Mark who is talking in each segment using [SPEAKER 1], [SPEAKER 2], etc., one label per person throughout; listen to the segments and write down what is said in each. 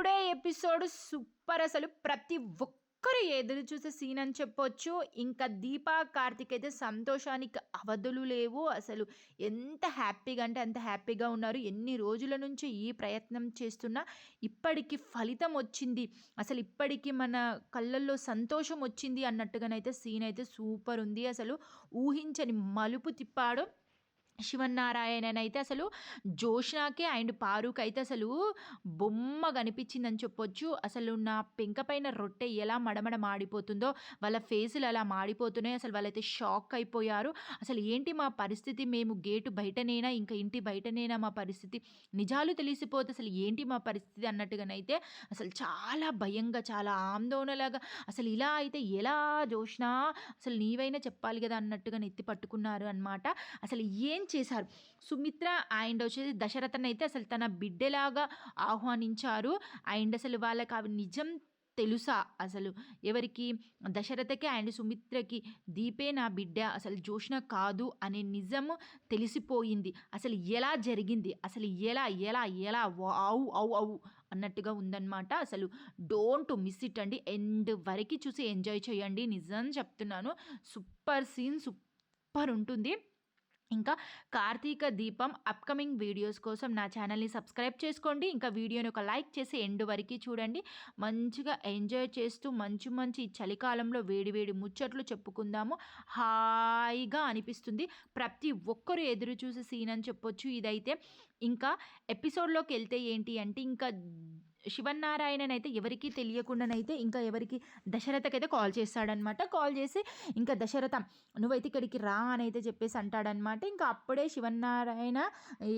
[SPEAKER 1] Today episode super. అసలు ప్రతి ఒక్కరు ఎదురు చూసే సీన్ అని చెప్పొచ్చు. ఇంకా దీపా, కార్తీక్ అయితే సంతోషానికి అవధులు లేవు. అసలు ఎంత హ్యాపీగా అంటే అంత హ్యాపీగా ఉన్నారు. ఎన్ని రోజుల నుంచి ఈ ప్రయత్నం చేస్తున్నా ఇప్పటికి ఫలితం వచ్చింది. అసలు ఇప్పటికి మన కళ్ళల్లో సంతోషం వచ్చింది అన్నట్టుగానైతే సీన్ అయితే సూపర్ ఉంది. అసలు ఊహించని మలుపు తిప్పాడు శివన్నారాయణనైతే. అసలు జోష్నాకి అండ్ పారుకి అయితే అసలు బొమ్మ కనిపించిందని చెప్పొచ్చు. అసలు నా పెంక పైన రొట్టె ఎలా మడమడ మాడిపోతుందో వాళ్ళ ఫేసులు అలా మాడిపోతున్నాయి. అసలు వాళ్ళైతే షాక్ అయిపోయారు. అసలు ఏంటి మా పరిస్థితి, మేము గేటు బయటనేనా ఇంకా ఇంటి బయటనేనా మా పరిస్థితి, నిజాలు తెలిసిపోతే అసలు ఏంటి మా పరిస్థితి అన్నట్టుగానైతే అసలు చాలా భయంగా చాలా ఆందోళనలాగా అసలు ఇలా అయితే ఎలా జోష్నా, అసలు నీవైనా చెప్పాలి కదా అన్నట్టుగా నెత్తి పట్టుకున్నారు అనమాట. అసలు ఏం చేశారు సుమిత్ర అండ్ వచ్చేసి దశరథన్ అయితే అసలు తన బిడ్డలాగా ఆహ్వానించారు. అండ్ అసలు వాళ్ళకి అవి నిజం తెలుసా, అసలు ఎవరికి, దశరథకి అండ్ సుమిత్రకి దీపే నా బిడ్డ, అసలు జోష్న కాదు అనే నిజము తెలిసిపోయింది. అసలు ఎలా జరిగింది, అసలు ఎలా ఎలా ఎలా అవు అవు అవు అన్నట్టుగా ఉందన్నమాట. అసలు డోంట్ మిస్ ఇట్ అండి, ఎండ్ వరకు చూసి ఎంజాయ్ చేయండి. నిజం చెప్తున్నాను, సూపర్ సీన్, సూపర్ ఉంటుంది. ఇంకా కార్తీక దీపం అప్కమింగ్ వీడియోస్ కోసం నా ఛానల్ని సబ్స్క్రైబ్ చేసుకోండి. ఇంకా వీడియోని ఒక లైక్ చేసి ఎండ్ వరకు చూడండి. మంచిగా ఎంజాయ్ చేస్తూ మంచి మంచి చలికాలంలో వేడి వేడి ముచ్చట్లు చెప్పుకుందాము. హాయిగా అనిపిస్తుంది. ప్రతి ఒక్కరు ఎదురు చూసే సీన్ అని చెప్పొచ్చు ఇదైతే. ఇంకా ఎపిసోడ్లోకి వెళ్తే ఏంటి అంటే ఇంకా శివన్నారాయణనైతే ఎవరికి తెలియకుండానైతే ఇంకా ఎవరికి దశరథకైతే కాల్ చేస్తాడనమాట. కాల్ చేసి ఇంకా దశరథ నువ్వైతే ఇక్కడికి రా అని అయితే చెప్పేసి అంటాడనమాట. ఇంకా అప్పుడే శివన్నారాయణ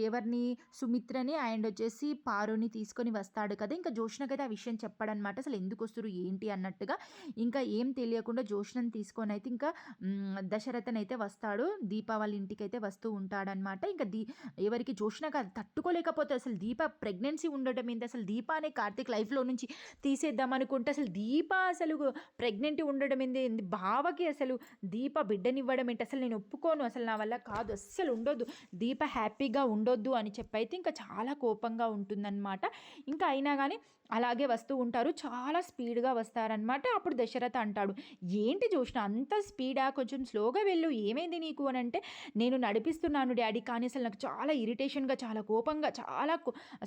[SPEAKER 1] ఎవరిని, సుమిత్రని అండ్ వచ్చేసి పారుని తీసుకొని వస్తాడు కదా. ఇంకా జోష్నకైతే ఆ విషయం చెప్పాడనమాట. అసలు ఎందుకు వస్తారు ఏంటి అన్నట్టుగా. ఇంకా ఏం తెలియకుండా జోష్నని తీసుకొని అయితే ఇంకా దశరథన్ అయితే వస్తాడు. దీపావళి ఇంటికి అయితే వస్తూ ఉంటాడనమాట. ఇంకా ఎవరికి జోష్నకు అది తట్టుకోలేకపోతే అసలు దీప ప్రెగ్నెన్సీ ఉండటం ఏంటి, అసలు దీపానే కార్తీక్ లైఫ్లో నుంచి తీసేద్దాం అనుకుంటే అసలు దీప అసలు ప్రెగ్నెంట్ ఉండడం ఏంది, బావకి అసలు దీప బిడ్డనివ్వడం ఏంటి, అసలు నేను ఒప్పుకోను, అసలు నా వల్ల కాదు, అస్సలు ఉండొద్దు, దీప హ్యాపీగా ఉండొద్దు అని చెప్పైతే ఇంకా చాలా కోపంగా ఉంటుందన్నమాట. ఇంకా అయినా కానీ అలాగే వస్తూ ఉంటారు, చాలా స్పీడ్గా వస్తారనమాట. అప్పుడు దశరథ అంటాడు, ఏంటి జోష్న అంత స్పీడా, కొంచెం స్లోగా వెళ్ళు, ఏమైంది నీకు అని అంటే, నేను నడిపిస్తున్నాను డాడీ, కానీ అసలు నాకు చాలా ఇరిటేషన్గా చాలా కోపంగా చాలా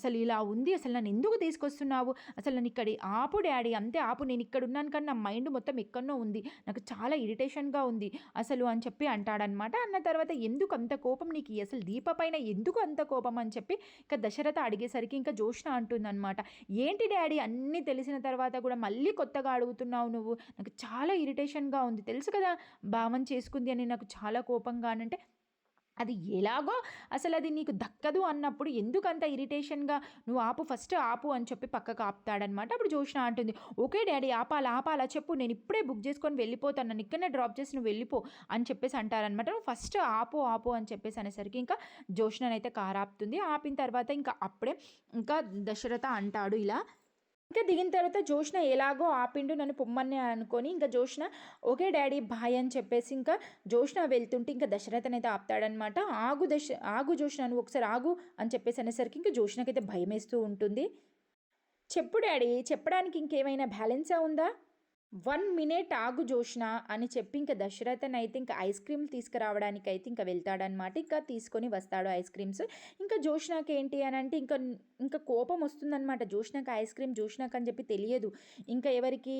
[SPEAKER 1] అసలు ఇలా ఉంది, అసలు నన్ను ఎందుకు తీసుకొస్తున్నావు, అసలు నన్ను ఇక్కడ ఆపు డాడీ, అంతే ఆపు, నేను ఇక్కడ ఉన్నాను కానీ నా మైండ్ మొత్తం ఎక్కడో ఉంది, నాకు చాలా ఇరిటేషన్గా ఉంది అసలు అని చెప్పి అంటాడనమాట. అన్న తర్వాత ఎందుకు అంత కోపం నీకు, అసలు దీప పైన ఎందుకు అంత కోపం అని చెప్పి ఇంకా దశరథ అడిగేసరికి ఇంకా జోష్న అంటుందన్నమాట, ఏంటి డాడీ అన్నీ తెలిసిన తర్వాత కూడా మళ్ళీ కొత్తగా అడుగుతున్నావు నువ్వు, నాకు చాలా ఇరిటేషన్గా ఉంది, తెలుసు కదా భావం చేసుకుంది అని నాకు చాలా కోపంగా అంటే, అది ఎలాగో అసలు అది నీకు దక్కదు అన్నప్పుడు ఎందుకు అంత ఇరిటేషన్గా, నువ్వు ఆపు, ఫస్ట్ ఆపు అని చెప్పి పక్కకు ఆపుతాడనమాట. అప్పుడు జోష్న అంటుంది, ఓకే డాడీ ఆపాలా చెప్పు, నేను ఇప్పుడే బుక్ చేసుకొని వెళ్ళిపోతాను, నన్ను ఇక్కడనే డ్రాప్ చేసి నువ్వు వెళ్ళిపో అని చెప్పేసి అంటారనమాట. నువ్వు ఫస్ట్ ఆపు అని చెప్పేసి అనేసరికి ఇంకా జోష్ననైతే కారు ఆపుతుంది. ఆపిన తర్వాత ఇంకా అప్పుడే ఇంకా దశరథ అంటాడు ఇలా. ఇంకా దిగిన తర్వాత జోష్న ఎలాగో ఆపిండు నన్ను పొమ్మని అనుకొని ఇంకా జోష్న ఓకే డాడీ బాయ్ అని చెప్పేసి ఇంకా జోష్న వెళ్తుంటే ఇంకా దశరథన్ అయితే ఆపుతాడనమాట. ఆగు జోష్న, నువ్వు ఒకసారి ఆగు అని చెప్పేసి అనేసరికి ఇంకా జోష్నకైతే భయం వేస్తూ ఉంటుంది. చెప్పు డాడీ, చెప్పడానికి ఇంకేమైనా బ్యాలెన్సా ఉందా, 1 minute ఆగు జోష్న అని చెప్పి ఇంకా దశరథన్ అయితే ఇంకా ఐస్ క్రీమ్ తీసుకురావడానికి అయితే ఇంకా వెళ్తాడనమాట. ఇంకా తీసుకొని వస్తాడు ఐస్ క్రీమ్స్. ఇంకా జోష్నకి ఏంటి అని అంటే ఇంకా కోపం వస్తుందన్నమాట. జోష్నకి ఐస్ క్రీమ్ జోష్నకి అని చెప్పి తెలియదు, ఇంకా ఎవరికి,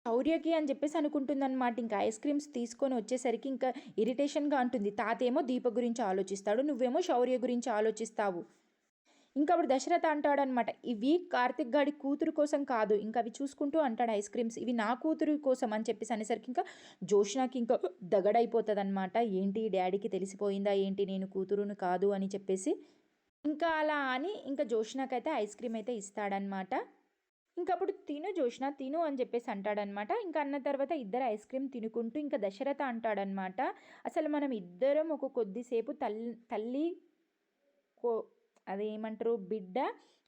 [SPEAKER 1] శౌర్యకి అని చెప్పేసి అనుకుంటుందన్నమాట. ఇంకా ఐస్ క్రీమ్స్ తీసుకొని వచ్చేసరికి ఇంకా ఇరిటేషన్గా అంటుంది. తాతేమో దీప గురించి ఆలోచిస్తాడు, నువ్వేమో శౌర్య గురించి ఆలోచిస్తావు. ఇంకా అప్పుడు దశరథ అంటాడనమాట, ఇవి కార్తిక్ గాడి కూతురు కోసం కాదు, ఇంకా అవి చూసుకుంటూ అంటాడు ఐస్ క్రీమ్స్, ఇవి నా కూతురు కోసం అని చెప్పేసి అనేసరికి ఇంకా జోష్నాకి ఇంకా దగడైపోతుంది అనమాట. ఏంటి డాడీకి తెలిసిపోయిందా ఏంటి నేను కూతురును కాదు అని చెప్పేసి. ఇంకా అలా అని ఇంకా జోష్నాకైతే ఐస్ క్రీమ్ అయితే ఇస్తాడనమాట. ఇంకా అప్పుడు తిను జోష్న తిను అని చెప్పేసి అంటాడనమాట. ఇంకా అన్న తర్వాత ఇద్దరు ఐస్ క్రీమ్ తినుకుంటూ ఇంకా దశరథ అంటాడనమాట, అసలు మనం ఇద్దరం ఒక కొద్దిసేపు తల్లి అదేమంటారు బిడ్డ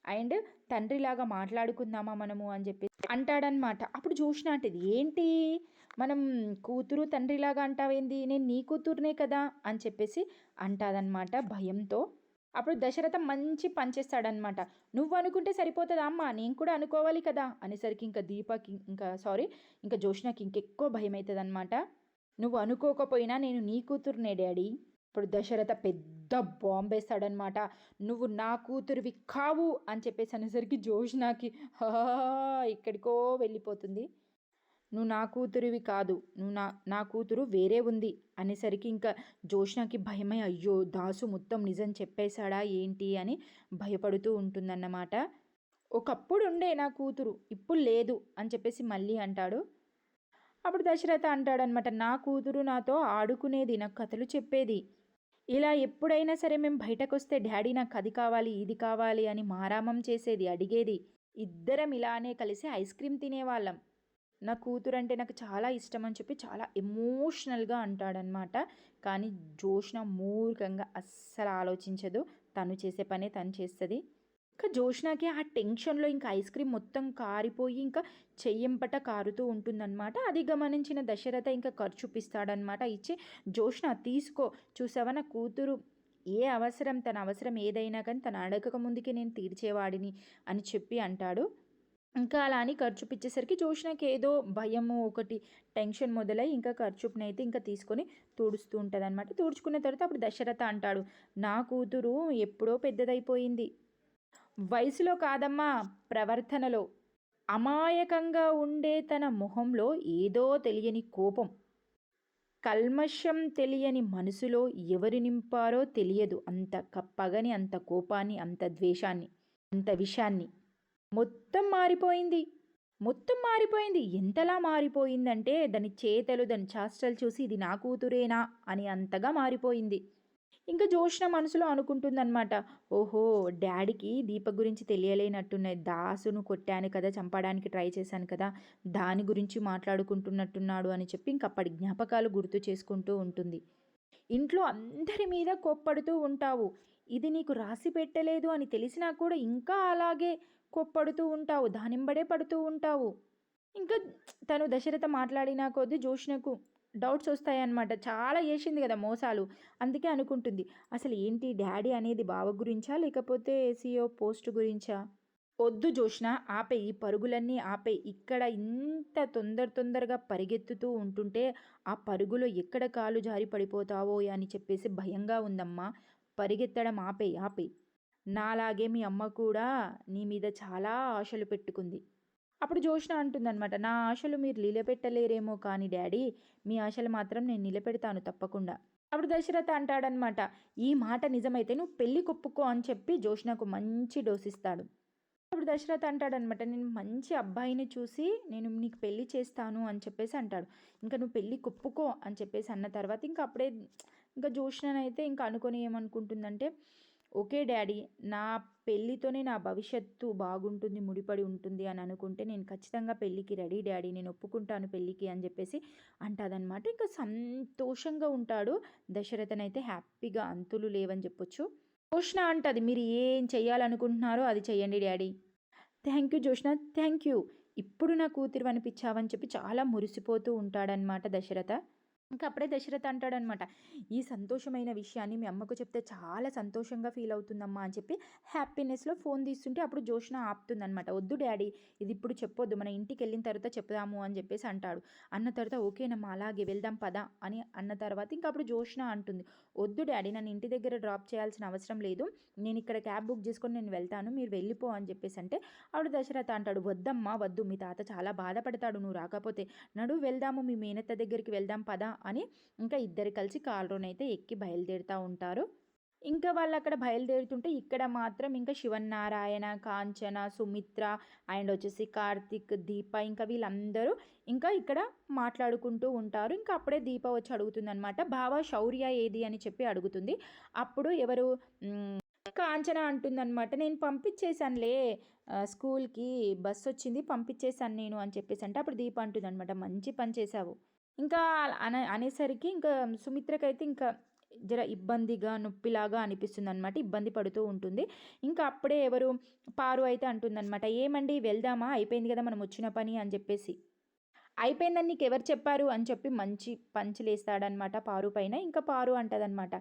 [SPEAKER 1] అండ్ తండ్రిలాగా మాట్లాడుకుందామా మనము అని చెప్పి అంటాడనమాట. అప్పుడు జోష్న అంటది, ఏంటి మనం కూతురు తండ్రిలాగా అంటావేంది, నేను నీ కూతురునే కదా అని చెప్పేసి అంటాదనమాట భయంతో. అప్పుడు దశరథ మంచి పంచేస్తాడనమాట. "నువ్వు అనుకుంటే సరిపోతదా అమ్మా? నేను కూడా అనుకోవాలి కదా!" అనేసరికి ఇంకా దీపకి ఇంకా సారీ ఇంకా జోష్నాకి ఇంకెక్కువ భయమైతదనమాట. "నువ్వు అనుకోకపోయినా నేను నీ కూతురునే డాడీ." ఇప్పుడు దశరథ పెద్ద బాంబేస్తాడనమాట. "నువ్వు నా కూతురివి కావు" అని చెప్పేసి అనేసరికి జోష్నాకి ఎక్కడికో వెళ్ళిపోతుంది. "నువ్వు నా కూతురివి కాదు. నువ్వు నా నా కూతురు వేరే ఉంది" అనేసరికి ఇంకా జోష్నాకి భయమై అయ్యో! దాసు మొత్తం నిజం చెప్పేశాడా ఏంటి అని భయపడుతూ ఉంటుందన్నమాట. "ఒకప్పుడుండే నా కూతురు. ఇప్పుడు లేదు" అని చెప్పేసి మళ్ళీ అంటాడు. అప్పుడు దశరథ అంటాడనమాట, "నా కూతురు నాతో ఆడుకునేది. నాకు కథలు చెప్పేది. ఇలా ఎప్పుడైనా సరే మేము బయటకొస్తే డ్యాడీ నాకు అది కావాలి, ఇది కావాలి అని మారామం చేసేది, అడిగేది. ఇద్దరం ఇలానే కలిసి ఐస్ క్రీమ్ తినేవాళ్ళం. నా కూతురంటే నాకు చాలా ఇష్టం" అని చెప్పి చాలా ఎమోషనల్‌గా అంటాడనమాట. కానీ జోష్న మూర్ఖంగా అస్సలు ఆలోచించదు. తను చేసే పనే తను చేస్తది. ఇంకా జోష్నాకి ఆ టెన్షన్‌లో ఇంకా ఐస్ క్రీమ్ మొత్తం కారిపోయి ఇంకా చెయ్యంపట కారుతూ ఉంటుందనమాట. అది గమనించిన దశరథ ఇంకా కర్చీఫిస్తాడనమాట. ఇచ్చి "జోష్న తీసుకో. చూసావా నా కూతురు ఏ అవసరం తన అవసరం ఏదైనా కానీ తను అడగక ముందుకే నేను తీర్చేవాడిని" అని చెప్పి అంటాడు. ఇంకా అలా అని కర్చీఫిచ్చేసరికి జోష్నాకి ఏదో భయము ఒకటి టెన్షన్ మొదలై ఇంకా కర్చీఫ్‌నైతే ఇంకా తీసుకొని తుడుస్తూ ఉంటదనమాట. తుడుచుకున్న తర్వాత అప్పుడు దశరథ అంటాడు, "నా కూతురు ఎప్పుడో పెద్దదైపోయింది. వయసులో కాదమ్మా, ప్రవర్తనలో. అమాయకంగా ఉండే తన మొహంలో ఏదో తెలియని కోపం. కల్మషం తెలియని మనసులో ఎవరు నింపారో తెలియదు అంత పగని, అంత కోపాన్ని, అంత ద్వేషాన్ని, అంత విషాన్ని. మొత్తం మారిపోయింది. మొత్తం మారిపోయింది. ఎంతలా మారిపోయిందంటే దాని చేతలు, దాని చేష్టలు చూసి ఇది నా కూతురేనా అని అంతగా మారిపోయింది." ఇంకా జోష్న మనసులో అనుకుంటుందనమాట, ఓహో! డ్యాడీకి దీప గురించి తెలియలేనట్టున్నది. దాసును కొట్టాను కదా! చంపడానికి ట్రై చేశాను కదా! దాని గురించి మాట్లాడుకుంటున్నట్టున్నాడు అని చెప్పి ఇంక అప్పటి జ్ఞాపకాలు గుర్తు చేసుకుంటూ ఉంటుంది. ఇంట్లో అందరి మీద కోప్పడుతూ ఉంటావు. ఇది నీకు రాసి పెట్టలేదు అని తెలిసినా కూడా ఇంకా అలాగే కోప్పడుతూ ఉంటావు. దానింబడే పడుతూ ఉంటావు. ఇంకా తను దశరథ మాట్లాడిన కొద్దీ జోష్నకు డౌట్స్ వస్తాయన్నమాట. చాలా చేసింది కదా మోసాలు. అందుకే అనుకుంటుంది, అసలు ఏంటి డ్యాడీ అనేది బావ గురించా? లేకపోతే సీఈఓ పోస్ట్ గురించా? "వద్దు జోష్న, ఆపేయి. ఈ పరుగులన్నీ ఆపేయి. ఇక్కడ ఇంత తొందరగా పరిగెత్తుతూ ఉంటుంటే ఆ పరుగులో ఎక్కడ కాలు జారి పడిపోతావో అని చెప్పేసి భయంగా ఉందమ్మా. పరిగెత్తడం ఆపేయి, ఆపేయి. నాలాగే మీ అమ్మ కూడా నీ మీద చాలా ఆశలు పెట్టుకుంది." అప్పుడు జోష్న అంటుందనమాట, "నా ఆశలు మీరు నిలబెట్టలేరేమో కానీ డ్యాడీ, మీ ఆశలు మాత్రం నేను నిలబెడతాను తప్పకుండా." అప్పుడు దశరథ అంటాడనమాట, "ఈ మాట నిజమైతే నువ్వు పెళ్లి కొప్పుకో" అని చెప్పి జోష్నకు మంచి డోసిస్తాడు. అప్పుడు దశరథ అంటాడనమాట, "నేను మంచి అబ్బాయిని చూసి నేను నీకు పెళ్లి చేస్తాను" అని చెప్పేసి అంటాడు. "ఇంకా నువ్వు పెళ్లి కొప్పుకో" అని చెప్పేసి అన్న తర్వాత ఇంక అప్పుడే ఇంకా జోష్ననైతే ఇంకా అనుకోని ఏమనుకుంటుందంటే, ఓకే డ్యాడీ, నా పెళ్ళితోనే నా భవిష్యత్తు బాగుంటుంది, ముడిపడి ఉంటుంది అని అనుకుంటే నేను ఖచ్చితంగా పెళ్ళికి రెడీ డ్యాడీ, నేను ఒప్పుకుంటాను పెళ్ళికి అని చెప్పేసి అంటాదనమాట. ఇంకా సంతోషంగా ఉంటాడు దశరథనైతే, హ్యాపీగా అంతులు లేవని చెప్పొచ్చు. జోష్న అంటది, "మీరు ఏం చెయ్యాలనుకుంటున్నారో అది చెయ్యండి daddy." Thank you Joshna, thank you. ఇప్పుడు నా కూతురు అనిపించావని చెప్పి చాలా మురిసిపోతూ ఉంటాడనమాట దశరథ. ఇంకా అప్పుడే దశరథ అంటాడనమాట, "ఈ సంతోషమైన విషయాన్ని మీ అమ్మకు చెప్తే చాలా సంతోషంగా ఫీల్ అవుతుందమ్మా" అని చెప్పి హ్యాపీనెస్‌లో ఫోన్ తీస్తుంటే అప్పుడు జోష్న ఆపుతుందనమాట. "వద్దు డ్యాడీ, ఇది ఇప్పుడు చెప్పొద్దు. మన ఇంటికెళ్ళిన తర్వాత చెప్దాము" అని చెప్పేసి అంటాడు. అన్న తర్వాత "ఓకేనమ్మా, అలాగే వెళ్దాం పద" అని అన్న తర్వాత ఇంక అప్పుడు జోష్న అంటుంది, "వద్దు డ్యాడీ, నన్ను ఇంటి దగ్గర డ్రాప్ చేయాల్సిన అవసరం లేదు. నేను ఇక్కడ క్యాబ్ బుక్ చేసుకొని నేను వెళ్తాను. మీరు వెళ్ళిపో" అని చెప్పేసి అంటే అప్పుడు దశరథ అంటాడు, "వద్దమ్మా వద్దు. మీ తాత చాలా బాధపడతాడు నువ్వు రాకపోతే. నడు వెళ్దాము, మీ మేనత్త దగ్గరికి వెళ్దాం పద" అని ఇంకా ఇద్దరు కలిసి కారులోనైతే ఎక్కి బయలుదేరుతూ ఉంటారు. ఇంకా వాళ్ళక్కడ బయలుదేరుతుంటే ఇక్కడ మాత్రం ఇంకా శివన్నారాయణ, కాంచన, సుమిత్ర అండ్ వచ్చేసి కార్తిక్, దీప ఇంకా వీళ్ళందరూ ఇంకా ఇక్కడ మాట్లాడుకుంటూ ఉంటారు. ఇంకా అప్పుడే దీప వచ్చి అడుగుతుందనమాట, "బావ శౌర్య ఏది?" అని చెప్పి అడుగుతుంది. అప్పుడు ఎవరు కాంచన అంటుందనమాట, "నేను పంపించేశానులే స్కూల్‌కి, బస్ వచ్చింది పంపించేశాను నేను" అని చెప్పేసి అంటే అప్పుడు దీప అంటుందనమాట, "మంచి పని చేశావు." ఇంకా అనేసరికి ఇంకా సుమిత్రకైతే ఇంకా జర ఇబ్బందిగా, నొప్పిలాగా అనిపిస్తుందనమాట. ఇబ్బంది పడుతూ ఉంటుంది. ఇంకా అప్పుడే ఎవరు పారు అయితే అంటుందనమాట, "ఏమండి వెళ్దామా? అయిపోయింది కదా మనం వచ్చిన పని" అని చెప్పేసి. "అయిపోయిందని నీకెవరు చెప్పారు?" అని చెప్పి మంచి పంచులేస్తాడనమాట పారు పైన. ఇంకా పారు అంటదనమాట,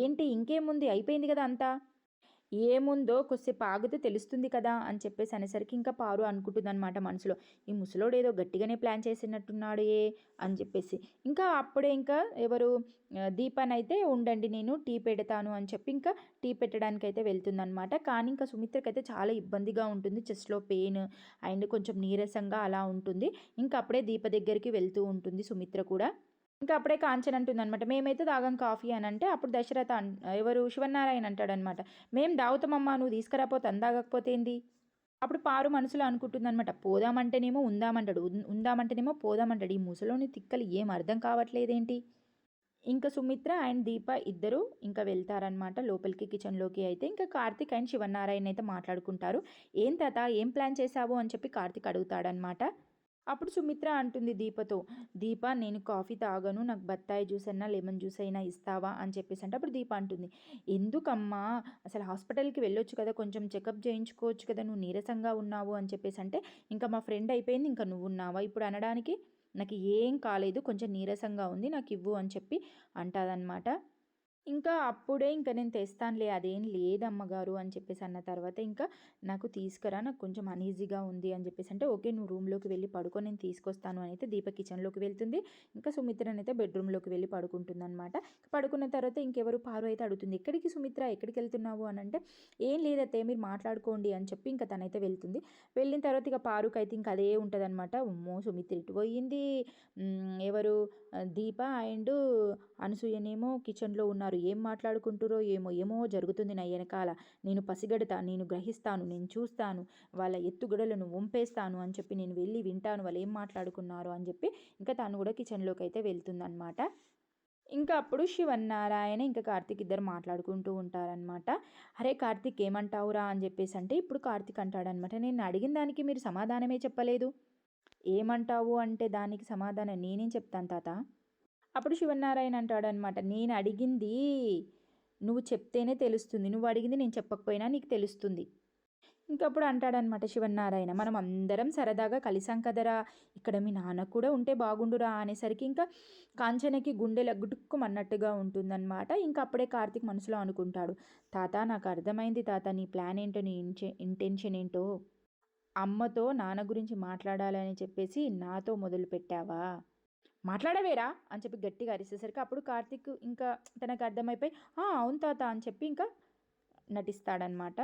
[SPEAKER 1] "ఏంటి ఇంకేముంది అయిపోయింది కదా అంతా." ఏముందో కొద్దిసేపు ఆగితే తెలుస్తుంది కదా అని చెప్పేసి అనేసరికి ఇంకా పారు అనుకుంటుందన్నమాట మనసులో. ఈ ముసలోడు ఏదో గట్టిగానే ప్లాన్ చేసినట్టున్నాడే అని చెప్పేసి. ఇంకా అప్పుడే ఇంకా ఎవరు దీపానైతే ఉండండి నేను టీ పెడతాను అని చెప్పి ఇంకా టీ పెట్టడానికైతే వెళ్తుందనమాట. కానీ ఇంకా సుమిత్రకైతే చాలా ఇబ్బందిగా ఉంటుంది. చెస్ట్‌లో పెయిన్ అండ్ కొంచెం నీరసంగా అలా ఉంటుంది. ఇంకా అప్పుడే దీప దగ్గరికి వెళ్తూ ఉంటుంది సుమిత్ర కూడా. ఇంకా అప్పుడే కాంచన అంటుందనమాట. మేమైతే తాగం కాఫీ అని అంటే అప్పుడు దశరథ ఎవరు శివనారాయణ అంటాడనమాట. మేము తాగుతామమ్మా నువ్వు తీసుకురాపోతే అని తాగకపోతే ఏంది? అప్పుడు పారు మనసులో అనుకుంటుందనమాట. పోదామంటేనేమో ఉందామంటాడు. ఉందామంటేనేమో పోదామంటాడు. ఈ ముసలోని తిక్కలు ఏం అర్థం కావట్లేదేంటి? ఇంకా సుమిత్ర అండ్ దీప ఇద్దరు ఇంకా వెళ్తారనమాట లోపలికి కిచెన్లోకి అయితే. ఇంకా కార్తీక్ అండ్ శివనారాయణ అయితే మాట్లాడుకుంటారు. ఏం తాత ఏం ప్లాన్ చేశావు అని చెప్పి కార్తీక్ అడుగుతాడనమాట. అప్పుడు సుమిత్ర అంటుంది దీపతో, దీప నేను కాఫీ తాగను నాకు బత్తాయి జ్యూస్ అయినా లెమన్ జ్యూస్ అయినా ఇస్తావా అని చెప్పేసి అంటే అప్పుడు దీప అంటుంది, ఎందుకమ్మా అసలు హాస్పిటల్కి వెళ్ళొచ్చు కదా, కొంచెం చెకప్ చేయించుకోవచ్చు కదా, నువ్వు నీరసంగా ఉన్నావు అని చెప్పేసి అంటే ఇంకా మా ఫ్రెండ్ అయిపోయింది ఇంకా నువ్వు ఉన్నావా ఇప్పుడు అనడానికి, నాకు ఏం కాలేదు కొంచెం నీరసంగా ఉంది నాకు ఇవ్వు అని చెప్పి అంటాదనమాట. ఇంకా అప్పుడే ఇంక నేను తెస్తానులే అదేం లేదమ్మగారు అని చెప్పేసి అన్న తర్వాత ఇంకా నాకు తీసుకురా నాకు కొంచెం అనీజీగా ఉంది అని చెప్పేసి అంటే ఓకే నువ్వు రూమ్లోకి వెళ్ళి పడుకో నేను తీసుకొస్తాను అని అయితే దీప కిచెన్లోకి వెళ్తుంది. ఇంకా సుమిత్రని అయితే బెడ్రూమ్లోకి వెళ్ళి పడుకుంటుంది అనమాట. పడుకున్న తర్వాత ఇంకెవరు పారు అయితే అడుగుతుంది ఎక్కడికి సుమిత్ర ఎక్కడికి వెళ్తున్నావు అని అంటే ఏం లేదతే మీరు మాట్లాడుకోండి అని చెప్పి ఇంకా తనైతే వెళ్తుంది. వెళ్ళిన తర్వాత ఇక పారుకు అయితే ఇంకా అదే ఉంటుంది అనమాట. ఉమ్మో సుమిత్ర ఇటు పోయింది, ఎవరు దీప అండ్ అనసూయనేమో కిచెన్లో ఉన్నారు ఏం మాట్లాడుకుంటురో ఏమో ఏమో జరుగుతుంది నా వెనకాల, నేను పసిగడతా నేను గ్రహిస్తాను నేను చూస్తాను వాళ్ళ ఎత్తుగడలను వంపేస్తాను అని చెప్పి నేను వెళ్ళి వింటాను వాళ్ళు ఏం మాట్లాడుకున్నారు అని చెప్పి ఇంకా తను కూడా కిచెన్లోకి అయితే వెళ్తుందనమాట. ఇంకా అప్పుడు శివన్నారాయణ ఇంకా కార్తీక్ ఇద్దరు మాట్లాడుకుంటూ ఉంటారనమాట. అరే కార్తీక్ ఏమంటావురా అని చెప్పేసి అంటే ఇప్పుడు కార్తీక్ అంటాడనమాట, నేను అడిగిన దానికి మీరు సమాధానమే చెప్పలేదు, ఏమంటావు అంటే దానికి సమాధానం నేనేం చెప్తాను తాత. అప్పుడు శివనారాయణ అంటాడనమాట, నేను అడిగింది నువ్వు చెప్తేనే తెలుస్తుంది, నువ్వు అడిగింది నేను చెప్పకపోయినా నీకు తెలుస్తుంది. ఇంకప్పుడు అంటాడనమాట శివనారాయణ, మనం అందరం సరదాగా కలిసాం కదరా, ఇక్కడ మీ నాన్న కూడా ఉంటే బాగుండురా అనేసరికి ఇంకా కాంచనకి గుండె గుటుక్కుమన్నట్టుగా ఉంటుందన్నమాట. ఇంకా అప్పుడే కార్తీక్ మనసులో అనుకుంటాడు, తాత నాకు అర్థమైంది తాత నీ ప్లాన్ ఏంటో నీ ఇంటెన్షన్ ఏంటో, అమ్మతో నాన్న గురించి మాట్లాడాలని చెప్పేసి నాతో మొదలు పెట్టావా, మాట్లాడవేరా అని చెప్పి గట్టిగా అరిసేసరికి అప్పుడు కార్తీక్ ఇంకా తనకు అర్థమైపోయి అవును తాత అని చెప్పి ఇంకా నటిస్తాడనమాట.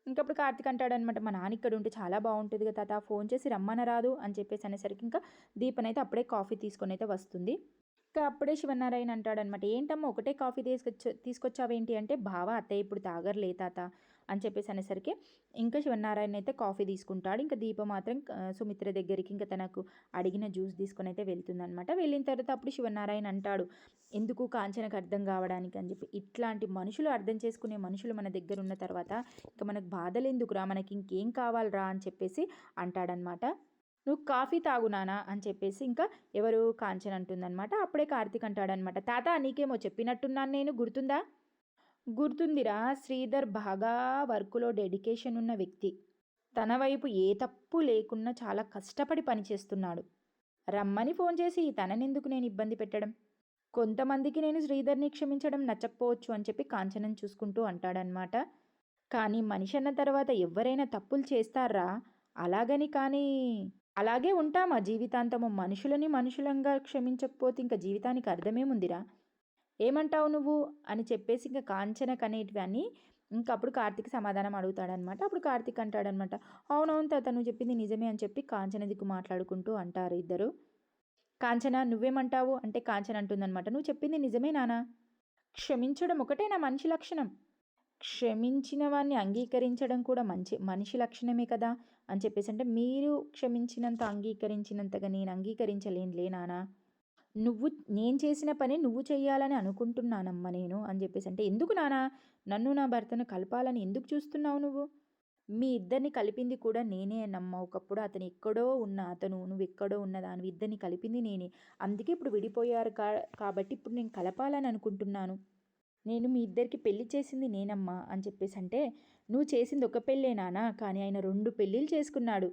[SPEAKER 1] ఇంకప్పుడు కార్తీక్ అంటాడనమాట, మా నాన్న ఇక్కడ ఉంటే చాలా బాగుంటుంది కదా తాత, ఫోన్ చేసి రమ్మనరాదు అని చెప్పేసి అనేసరికి ఇంకా దీపనైతే అప్పుడే కాఫీ తీసుకొని అయితే వస్తుంది. ఇంకా అప్పుడే శివనారాయణ అంటాడనమాట, ఏంటమ్మా ఒకటే కాఫీ తీసుకొచ్చావేంటి అంటే బావ అత్తయ్య ఇప్పుడు తాగర్లే తాత అని చెప్పేసి అనేసరికి ఇంకా శివనారాయణ అయితే కాఫీ తీసుకుంటాడు. ఇంకా దీప మాత్రం సుమిత్ర దగ్గరికి ఇంకా తనకు అడిగిన జ్యూస్ తీసుకొని అయితే వెళ్తుందనమాట. వెళ్ళిన తర్వాత అప్పుడు శివనారాయణ అంటాడు, ఎందుకు కాంచనకు అర్థం కావడానికి అని చెప్పి, ఇట్లాంటి మనుషులు అర్థం చేసుకునే మనుషులు మన దగ్గర ఉన్న తర్వాత ఇంకా మనకు బాధలు ఎందుకురా, మనకి ఇంకేం కావాలరా అని చెప్పేసి అంటాడనమాట. నువ్వు కాఫీ తాగు నానా అని చెప్పేసి ఇంకా ఎవరు కాంచన అంటుందన్నమాట. అప్పుడే కార్తీక్ అంటాడనమాట, తాత నీకేమో చెప్పినట్టున్నాను నేను గుర్తుందా, గుర్తుందిరా శ్రీధర్ బాగా వర్కులో డెడికేషన్ ఉన్న వ్యక్తి, తన వైపు ఏ తప్పు లేకున్నా చాలా కష్టపడి పనిచేస్తున్నాడు, రమ్మని ఫోన్ చేసి తననెందుకు నేను ఇబ్బంది పెట్టడం, కొంతమందికి నేను శ్రీధర్ని క్షమించడం నచ్చకపోవచ్చు అని చెప్పి కాంచనం చూసుకుంటూ అంటాడనమాట. కానీ మనిషి అన్న తర్వాత ఎవరైనా తప్పులు చేస్తారా, అలాగని కానీ అలాగే ఉంటామా జీవితాంతము, మనుషులని మనుషులంగా క్షమించకపోతే ఇంకా జీవితానికి అర్థమేముందిరా, ఏమంటావు నువ్వు అని చెప్పేసి ఇంకా కాంచనకు అనేటివి అని ఇంకప్పుడు కార్తీక్ సమాధానం అడుగుతాడనమాట. అప్పుడు కార్తీక్ అంటాడనమాట, అవునవును తాత నువ్వు చెప్పింది నిజమే అని చెప్పి కాంచన దిక్కు మాట్లాడుకుంటూ అంటారు ఇద్దరు. కాంచన నువ్వేమంటావు అంటే కాంచన అంటుందన్నమాట, నువ్వు చెప్పింది నిజమే నానా, క్షమించడం ఒకటే నా మనిషి లక్షణం, క్షమించిన వాడిని అంగీకరించడం కూడా మనిషి లక్షణమే కదా అని చెప్పేసి అంటే, మీరు క్షమించినంత అంగీకరించినంతగా నేను అంగీకరించలేనులే నానా, నువ్వు నేను చేసిన పని నువ్వు చెయ్యాలని అనుకుంటున్నానమ్మా నేను అని చెప్పేసి అంటే, ఎందుకు నానా నన్ను నా భర్తను కలపాలని ఎందుకు చూస్తున్నావు నువ్వు, మీ ఇద్దరిని కలిపింది కూడా నేనే నమ్మ, ఒకప్పుడు అతను ఎక్కడో ఉన్న అతను నువ్వు ఎక్కడో ఉన్నదాన్ని ఇద్దరిని కలిపింది నేనే, అందుకే ఇప్పుడు విడిపోయారు కాబట్టి ఇప్పుడు నేను కలపాలని అనుకుంటున్నాను, నేను మీ ఇద్దరికి పెళ్లి చేసింది నేనమ్మా అని చెప్పేసి అంటే, నువ్వు చేసింది ఒక పెళ్ళే నానా కానీ ఆయన 2 పెళ్ళిళ్ళు చేసుకున్నాడు,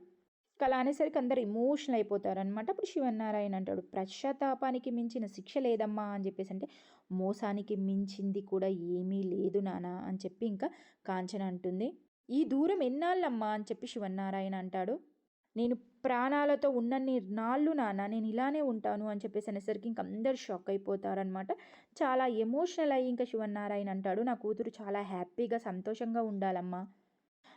[SPEAKER 1] ఇంక అలా అనేసరికి అందరూ ఎమోషనల్ అయిపోతారనమాట. అప్పుడు శివన్నారాయణ అంటాడు, "పశ్చాత్తాపానికి మించిన శిక్ష లేదమ్మా" అని చెప్పేసంటే, "మోసానికి మించింది కూడా ఏమీ లేదు నాన్న" అని చెప్పి ఇంకా కాంచన అంటుంది. "ఈ దూరం ఎన్నాళ్ళమ్మా" అని చెప్పి శివన్నారాయణ అంటాడు. "నేను ప్రాణాలతో ఉన్నన్ని నాళ్ళు నాన్న నేను ఇలానే ఉంటాను" అని చెప్పేసి అనేసరికి ఇంక అందరూ షాక్ అయిపోతారనమాట. చాలా ఎమోషనల్ అయ్యి ఇంక శివన్నారాయణ అంటాడు, "నా కూతురు చాలా హ్యాపీగా, సంతోషంగా ఉండాలమ్మా.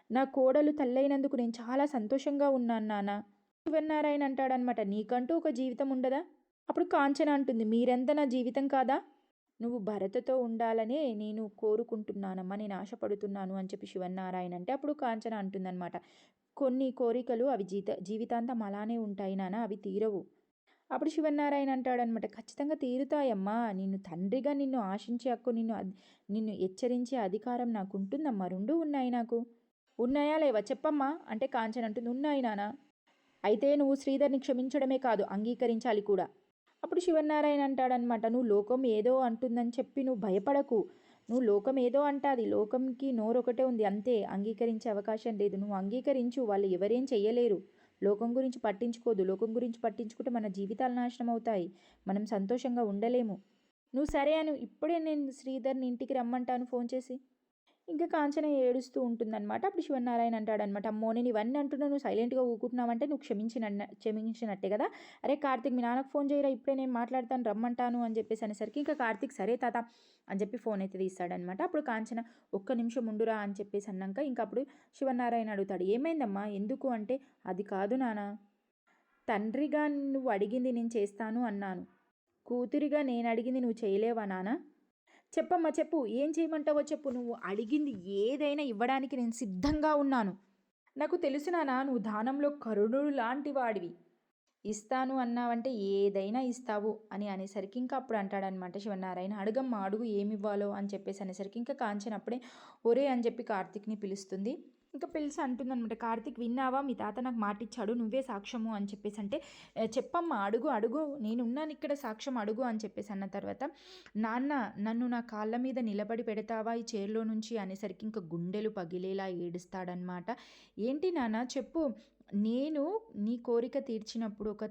[SPEAKER 1] నా కోడలు తల్లయినందుకు నేను చాలా సంతోషంగా ఉన్నాను నాన్న." శివన్నారాయణ అంటాడనమాట, "నీకంటూ ఒక జీవితం ఉండదా?" అప్పుడు కాంచన అంటుంది, "మీరెంత నా జీవితం కాదా? నువ్వు భరతతో ఉండాలనే నేను కోరుకుంటున్నానమ్మా, నేను ఆశపడుతున్నాను" అని చెప్పి శివన్నారాయణ అంటే, అప్పుడు కాంచన అంటుందనమాట, "కొన్ని కోరికలు అవి జీవితాంతం అలానే ఉంటాయి నాన్న, అవి తీరవు." అప్పుడు శివన్నారాయణ అంటాడనమాట, "ఖచ్చితంగా తీరుతాయమ్మా. నిన్ను తండ్రిగా నిన్ను ఆశించే హక్కు, నిన్ను హెచ్చరించే అధికారం నాకుంటుందమ్మా. రెండూ ఉన్నాయి నాకు." "ఉన్నాయా లేవా చెప్పమ్మా" అంటే కాంచన అంటుంది, "ఉన్నాయి నాన్న. అయితే నువ్వు శ్రీధర్ని క్షమించడమే కాదు, అంగీకరించాలి కూడా." అప్పుడు శివన్నారాయణ అంటాడనమాట, "నువ్వు లోకం ఏదో అంటుందని చెప్పి నువ్వు భయపడకు. నువ్వు లోకం ఏదో అంటాది, లోకంకి నోరొకటే ఉంది అంతే, అంగీకరించే అవకాశం లేదు. నువ్వు అంగీకరించు, వాళ్ళు ఎవరేం చెయ్యలేరు. లోకం గురించి పట్టించుకోదు. లోకం గురించి పట్టించుకుంటే మన జీవితాలు నాశనం అవుతాయి. మనం సంతోషంగా ఉండలేము. నువ్వు సరే అను, ఇప్పుడే నేను శ్రీధర్ని ఇంటికి రమ్మంటాను ఫోన్ చేసి." ఇంకా కాంచన ఏడుస్తూ ఉంటుందనమాట. అప్పుడు శివనారాయణ అంటాడనమాట, "అమ్మో! నేను ఇవన్నీ అంటున్నా, నువ్వు సైలెంట్‌గా ఊకుంటున్నావంటే నువ్వు క్షమించినట్టే కదా! అరే కార్తీక్, మీ నాన్నకు ఫోన్ చేయరా, ఇప్పుడే నేను మాట్లాడతాను, రమ్మంటాను" అని చెప్పేసి అనేసరికి ఇంకా కార్తీక్, "సరే తాత" అని చెప్పి ఫోన్ అయితే తీస్తాడనమాట. అప్పుడు కాంచన, "ఒక్క నిమిషం ఉండురా" అని చెప్పేసి అన్నాక ఇంక అప్పుడు శివనారాయణ అడుగుతాడు, "ఏమైందమ్మా? ఎందుకు?" అంటే, "అది కాదు నాన్న, తండ్రిగా నువ్వు అడిగింది నేను చేస్తాను అన్నాను. కూతురిగా నేను అడిగింది నువ్వు చేయలేవా నాన్న? చెప్పమ్మా చెప్పు, ఏం చేయమంటావో చెప్పు, నువ్వు అడిగింది ఏదైనా ఇవ్వడానికి నేను సిద్ధంగా ఉన్నాను. నాకు తెలుసు నాన్న, నువ్వు దానంలో కరుణుడు లాంటి వాడివి. ఇస్తాను అన్నావంటే ఏదైనా ఇస్తావు" అని అనేసరికి ఇంకా అప్పుడు అంటాడనమాట శివనారాయణ, "అడుగమ్మా అడుగు ఏమివ్వాలో" అని చెప్పేసి అనేసరికి ఇంకా కాంచన అప్పుడే ఒరే అని చెప్పి కార్తీక్ని పిలుస్తుంది. ఇంకా పిలిచి అంటుందనమాట, "కార్తీక్ విన్నావా, మీ తాత నాకు మాటిచ్చాడు, నువ్వే సాక్ష్యము" అని చెప్పేసి అంటే, "చెప్పమ్మా అడుగు అడుగు, నేనున్నాను ఇక్కడ, సాక్ష్యం అడుగు" అని చెప్పేసి అన్న తర్వాత, "నాన్న నన్ను నా కాళ్ళ మీద నిలబడి పెడతావా ఈ చైర్లో నుంచి" అనేసరికి ఇంకా గుండెలు పగిలేలా ఏడుస్తాడనమాట. "ఏంటి నాన్న చెప్పు, నేను నీ కోరిక తీర్చినప్పుడు, ఒక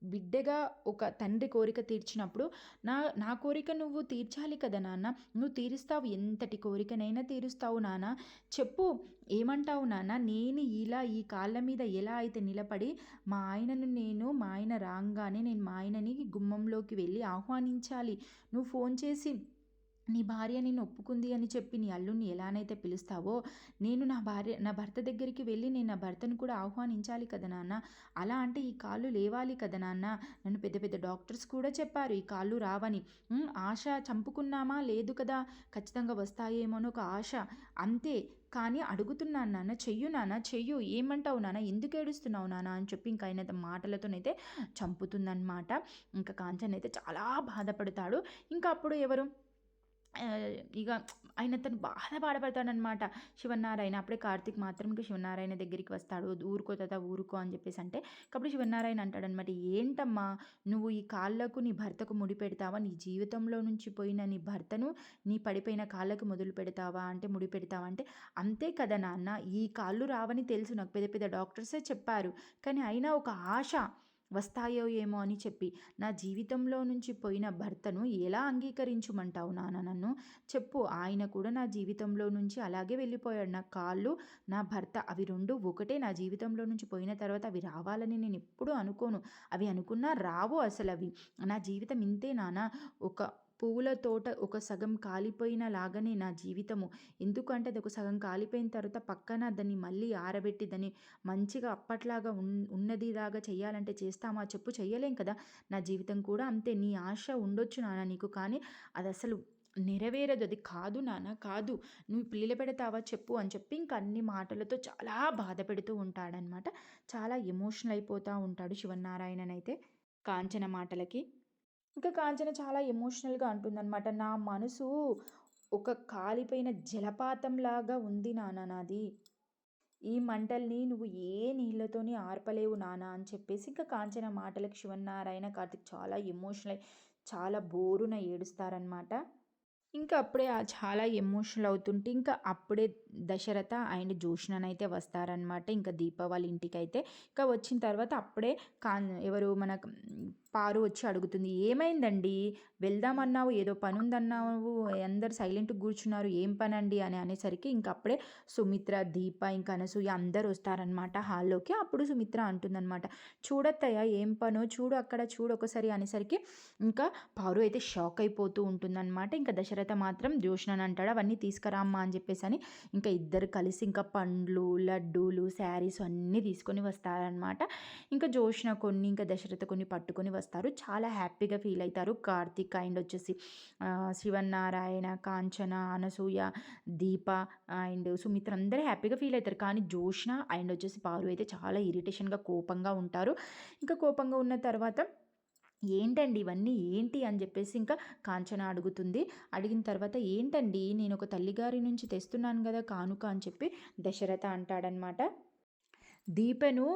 [SPEAKER 1] బిడ్డగా ఒక తండ్రి కోరిక తీర్చినప్పుడు నా నా కోరిక నువ్వు తీర్చాలి కదా నాన్న. నువ్వు తీరుస్తావు, ఎంతటి కోరికనైనా తీరుస్తావు నాన్న. చెప్పు, ఏమంటావు నాన్న? నేను ఇలా ఈ కాళ్ళ మీద ఎలా అయితే నిలబడి మా ఆయన రాంగానే నేను మా ఆయనని గుమ్మంలోకి వెళ్ళి ఆహ్వానించాలి. నువ్వు ఫోన్ చేసి నీ భార్య నిన్ను ఒప్పుకుంది అని చెప్పి నీ అల్లుడిని ఎలానైతే పిలుస్తావో, నేను నా భర్త దగ్గరికి వెళ్ళి నేను నా భర్తను కూడా ఆహ్వానించాలి కదా నాన్న. అలా అంటే ఈ కాళ్ళు లేవాలి కదా నాన్న. నన్ను పెద్ద పెద్ద డాక్టర్స్ కూడా చెప్పారు ఈ కాళ్ళు రావని. ఆశ చంపుకున్నామా? లేదు కదా! ఖచ్చితంగా వస్తాయేమో అని ఒక ఆశ. అంతే. కానీ అడుగుతున్నాను నాన్న, చెయ్యు నాన్న చెయ్యు. ఏమంటావు నాన్న? ఎందుకు ఏడుస్తున్నావు నాన్న? అని చెప్పి ఇంక ఆయన మాటలతోనైతే చంపుతుందనమాట. ఇంకా కాంచన్ అయితే చాలా బాధపడతాడు. ఇంకా అప్పుడు ఎవరు ఇగ ఆయన తను బాధపడతాడనమాట శివన్నారాయణ. అప్పుడే కార్తీక్ మాత్రం ఇంక శివన్నారాయణ దగ్గరికి వస్తాడు. "ఊరుకో తాత ఊరుకో" అని చెప్పేసి అంటే, అప్పుడు శివన్నారాయణ అంటాడనమాట, "ఏంటమ్మా నువ్వు ఈ కాళ్ళకు నీ భర్తకు ముడి పెడతావా? నీ జీవితంలో నుంచి పోయిన నీ భర్తను నీ పడిపోయిన కాళ్ళకు మొదలు పెడతావా అంటే ముడి పెడతావా అంటే, అంతే కదా నాన్న, ఈ కాళ్ళు రావని తెలుసు నాకు, పెద్ద పెద్ద డాక్టర్సే చెప్పారు. కానీ అయినా ఒక ఆశ వస్తాయో ఏమో అని చెప్పి, నా జీవితంలో నుంచి పోయిన భర్తను ఎలా అంగీకరించమంటావు నాన్న నన్ను? చెప్పు. ఆయన కూడా నా జీవితంలో నుంచి అలాగే వెళ్ళిపోయాడు. నా కాళ్ళు, నా భర్త అవి 2 ఒకటే. నా జీవితంలో నుంచి పోయిన తర్వాత అవి రావాలని నేను ఎప్పుడూ అనుకోను. అవి అనుకున్నా రావు అసలవి. నా జీవితం ఇంతే నాన్న. ఒక పువ్వుల తోట ఒక సగం కాలిపోయిన లాగానే నా జీవితము. ఎందుకంటే అది ఒక సగం కాలిపోయిన తర్వాత పక్కన దాన్ని మళ్ళీ ఆరబెట్టి దాన్ని మంచిగా అప్పట్లాగా ఉన్నదిలాగా చెయ్యాలంటే చేస్తామా చెప్పు? చెయ్యలేం కదా! నా జీవితం కూడా అంతే. నీ ఆశ ఉండొచ్చు నాన్న నీకు, కానీ అదసలు నెరవేరదు. అది కాదు నాన్న కాదు. నువ్వు ఇప్పుడు నిలబెడతావా చెప్పు అని చెప్పి ఇంక అన్ని మాటలతో చాలా బాధపెడుతూ ఉంటాడనమాట. చాలా ఎమోషనల్ అయిపోతా ఉంటాడు శివనారాయణనైతే కాంచన మాటలకి. ఇంకా కాంచన చాలా ఎమోషనల్‌గా అంటుందనమాట, "నా మనసు ఒక కాలిపోయిన జలపాతంలాగా ఉంది నాన్న నాది. ఈ మంటల్ని నువ్వు ఏ నీళ్ళతోని ఆర్పలేవు నాన్న" అని చెప్పేసి ఇంకా కాంచన మాటలకి శివన్నారాయణ, కార్తీక్ చాలా ఎమోషనల్ అయ్యి చాలా బోరున ఏడుస్తారనమాట. ఇంకా అప్పుడే చాలా ఎమోషనల్ అవుతుంటే ఇంకా అప్పుడే దశరథ అండ్ జ్యోష్ననైతే వస్తారనమాట. ఇంకా దీప వాళ్ళ ఇంటికైతే. ఇంకా వచ్చిన తర్వాత అప్పుడే ఎవరు మన పారు వచ్చి అడుగుతుంది. "ఏమైందండి? వెళ్దామన్నావు, ఏదో పనుందన్నావు, అందరూ సైలెంట్‌గా కూర్చున్నారు. ఏం పనండి?" అని అనేసరికి ఇంక అప్పుడే సుమిత్ర, దీప, ఇంకా అనసూయ అందరూ వస్తారనమాట హాల్లోకి. అప్పుడు సుమిత్ర అంటుందనమాట, "చూడత్తయ్య ఏం పనో చూడు, అక్కడ చూడు ఒకసారి" అనేసరికి ఇంకా పారు అయితే షాక్ అయిపోతూ ఉంటుందనమాట. ఇంకా దశరథ మాత్రం జ్యోష్నని అంటాడు, "అవన్నీ తీసుకురా అమ్మా" అని చెప్పేసని ఇంకా ఇద్దరు కలిసి ఇంకా పండ్లు, లడ్డూలు, శారీస్ అన్నీ తీసుకొని వస్తారనమాట. ఇంకా జ్యోష్న కొన్ని, ఇంకా దశరథ కొన్ని పట్టుకొని వస్తారు. చాలా హ్యాపీగా ఫీల్ అయితారు. కార్తీక్ అండ్ వచ్చేసి శివన్నారాయణ, కాంచన, అనసూయ, దీప అండ్ సుమిత్ర అందరూ హ్యాపీగా ఫీల్ అయితారు. కానీ జ్యోష్న అండ్ వచ్చేసి పారు అయితే చాలా ఇరిటేషన్‌గా, కోపంగా ఉంటారు. ఇంకా కోపంగా ఉన్న తర్వాత ఏంటండి ఇవన్నీ ఏంటి అని చెప్పేసి ఇంకా కాంచన అడుగుతుంది. అడిగిన తర్వాత ఏంటండి నేను ఒక తల్లిగారి నుంచి తెస్తున్నాను కదా కానుక అని చెప్పి దశరథ అంటాడనమాట. దీపను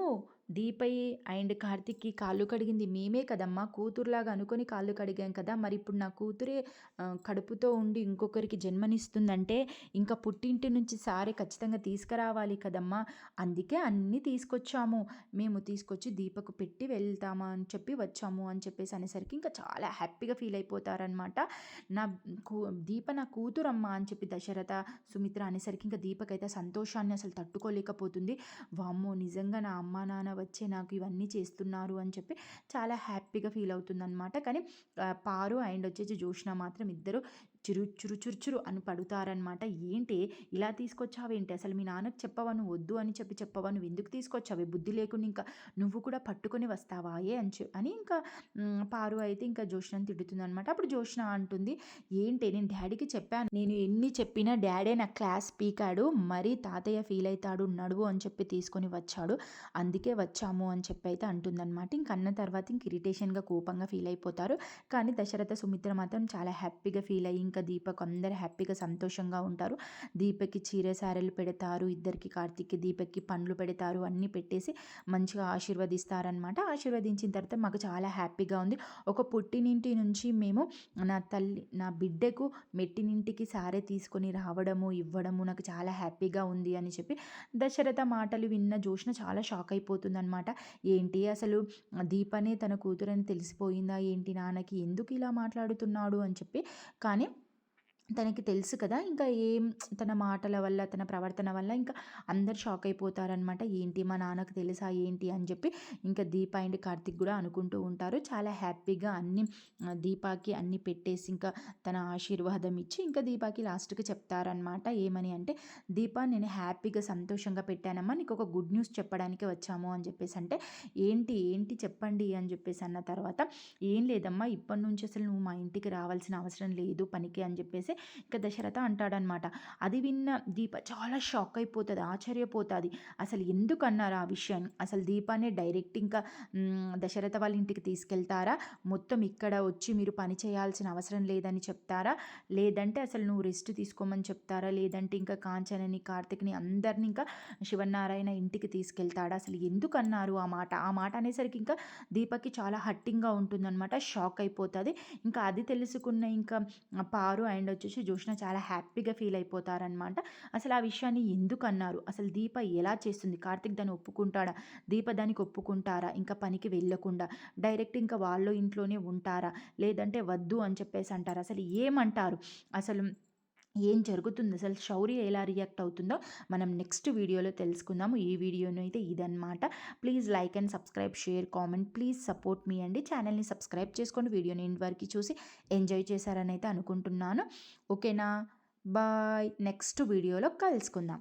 [SPEAKER 1] దీపయ్య అండ్ కార్తిక్‌కి కాళ్ళు కడిగింది మేమే కదమ్మా! కూతురులాగా అనుకోని కాళ్ళు కడిగాం కదా! మరిప్పుడు నా కూతురే కడుపుతో ఉండి ఇంకొకరికి జన్మనిస్తుందంటే, ఇంక పుట్టింటి నుంచి సారె ఖచ్చితంగా తీసుకురావాలి కదమ్మా! అందుకే అన్నీ తీసుకొచ్చాము. మేము తీసుకొచ్చి దీపకు పెట్టి వెళ్తాము అని చెప్పి వచ్చాము అని చెప్పేసి అనేసరికి ఇంకా చాలా హ్యాపీగా ఫీల్ అయిపోతారనమాట. నా కూ దీప నా కూతురమ్మా అని చెప్పి దశరథ, సుమిత్ర అనేసరికి ఇంకా దీపకైతే సంతోషాన్ని అసలు తట్టుకోలేకపోతుంది. వామ్మో! నిజంగా నా అమ్మా, నాన్న వచ్చే నాకు ఇవన్నీ చేస్తున్నారు అని చెప్పి చాలా హ్యాపీగా ఫీల్ అవుతుందనమాట. కానీ పారు అండ్ వచ్చేసి జ్యోష్న మాత్రం ఇద్దరు చురు అని పడుతారనమాట. "ఏంటి ఇలా తీసుకొచ్చావేంటి? అసలు మీ నాన్నకి చెప్పవా? నువ్వు వద్దు అని చెప్పి చెప్పవా? నువ్వు ఎందుకు తీసుకొచ్చావే? బుద్ధి లేకుండా ఇంకా నువ్వు కూడా పట్టుకొని వస్తావా అని ఇంకా పారు అయితే ఇంకా జ్యోష్నని తిడుతుందనమాట. అప్పుడు జ్యోష్న అంటుంది, "ఏంటి నేను డ్యాడీకి చెప్పాను. నేను ఎన్ని చెప్పినా డ్యాడే నా క్లాస్ పీకాడు. మరీ తాతయ్య ఫీల్ అవుతాడు నడువు అని చెప్పి తీసుకొని వచ్చాడు. అందుకే వచ్చాము" అని చెప్పి అయితే అంటుందనమాట. ఇంక అన్న తర్వాత ఇంక ఇరిటేషన్‌గా, కోపంగా ఫీల్ అయిపోతారు. కానీ దశరథ, సుమిత్ర మాత్రం చాలా హ్యాపీగా ఫీల్ అయ్యి ఇంకా దీపక్ అందరూ హ్యాపీగా, సంతోషంగా ఉంటారు. దీపక్‌కి చీర, సారెలు పెడతారు. ఇద్దరికి కార్తీక్‌కి, దీపక్‌కి పండ్లు పెడతారు. అన్నీ పెట్టేసి మంచిగా ఆశీర్వదిస్తారనమాట. ఆశీర్వదించిన తర్వాత మాకు చాలా హ్యాపీగా ఉంది. ఒక పుట్టినింటి నుంచి మేము నా బిడ్డకు మెట్టినింటికి సారె తీసుకొని రావడము, ఇవ్వడము నాకు చాలా హ్యాపీగా ఉంది అని చెప్పి దశరథ మాటలు విన్న జ్యోష్న చాలా షాక్ అయిపోతుందనమాట. ఏంటి అసలు దీపనే తన కూతురని తెలిసిపోయిందా ఏంటి నాన్నకి? ఎందుకు ఇలా మాట్లాడుతున్నాడు అని చెప్పి. కానీ తనకి తెలుసు కదా! ఇంకా తన మాటల వల్ల, తన ప్రవర్తన వల్ల ఇంకా అందరూ షాక్ అయిపోతారనమాట. ఏంటి మా నాన్నకి తెలుసా ఏంటి అని చెప్పి ఇంకా దీప అండ్ కార్తీక్ కూడా అనుకుంటూ ఉంటారు. చాలా హ్యాపీగా అన్నీ దీపాకి అన్నీ పెట్టేసి ఇంకా తన ఆశీర్వాదం ఇచ్చి ఇంకా దీపాకి లాస్ట్‌కి చెప్తారనమాట. ఏమని అంటే, "దీప నేను హ్యాపీగా, సంతోషంగా పెట్టానమ్మా. నీకు ఒక గుడ్ న్యూస్ చెప్పడానికి వచ్చాము" అని చెప్పేసి అంటే, ఏంటి చెప్పండి" అని చెప్పేసి అన్న తర్వాత, "ఏం లేదమ్మా ఇప్పటి నుంచి అసలు నువ్వు మా ఇంటికి రావాల్సిన అవసరం లేదు పనికి" అని చెప్పేసి ఇక దశరథ అంటాడనమాట. అది విన్న దీప చాలా షాక్ అయిపోతుంది, ఆశ్చర్యపోతుంది. అసలు ఎందుకు అన్నారు ఆ విషయాన్ని? అసలు దీపానే డైరెక్ట్ ఇంకా దశరథ వాళ్ళ ఇంటికి తీసుకెళ్తారా? మొత్తం ఇక్కడ వచ్చి మీరు పని చేయాల్సిన అవసరం లేదని చెప్తారా? లేదంటే అసలు నువ్వు రెస్ట్ తీసుకోమని చెప్తారా? లేదంటే ఇంకా కాంచనని, కార్తిక్‌ని అందరిని ఇంకా శివనారాయణ ఇంటికి తీసుకెళ్తాడా? అసలు ఎందుకు అన్నారు ఆ మాట? ఆ మాట అనేసరికి ఇంకా దీపకి చాలా హర్టింగ్‌గా ఉంటుందన్నమాట. షాక్ అయిపోతుంది. ఇంకా అది తెలుసుకున్న ఇంకా పారు అండ్ వచ్చేసి జ్యోష్న చాలా హ్యాపీగా ఫీల్ అయిపోతారనమాట. అసలు ఆ విషయాన్ని ఎందుకు అన్నారు? అసలు దీప ఎలా చేస్తుంది? కార్తిక్ దాన్ని ఒప్పుకుంటాడా? దీప దానికి ఒప్పుకుంటారా? ఇంకా పనికి వెళ్ళకుండా డైరెక్ట్ ఇంకా వాళ్ళ ఇంట్లోనే ఉంటారా? లేదంటే వద్దు అని చెప్పేసి అంటారా? అసలు ఏమంటారు? అసలు ఏం జరుగుతుంది? అసలు శౌర్య ఎలా రియాక్ట్ అవుతుందో మనం నెక్స్ట్ వీడియోలో తెలుసుకుందాము. ఈ వీడియోను అయితే ఇదనమాట. Please like and subscribe, share, comment. Please support మీ అండి. ఛానల్ని సబ్స్క్రైబ్ చేసుకోండి. వీడియోని ఎండ్ వరకు చూసి ఎంజాయ్ చేశారని అయితే అనుకుంటున్నాను. ఓకేనా? బాయ్. నెక్స్ట్ వీడియోలో కలుసుకుందాం.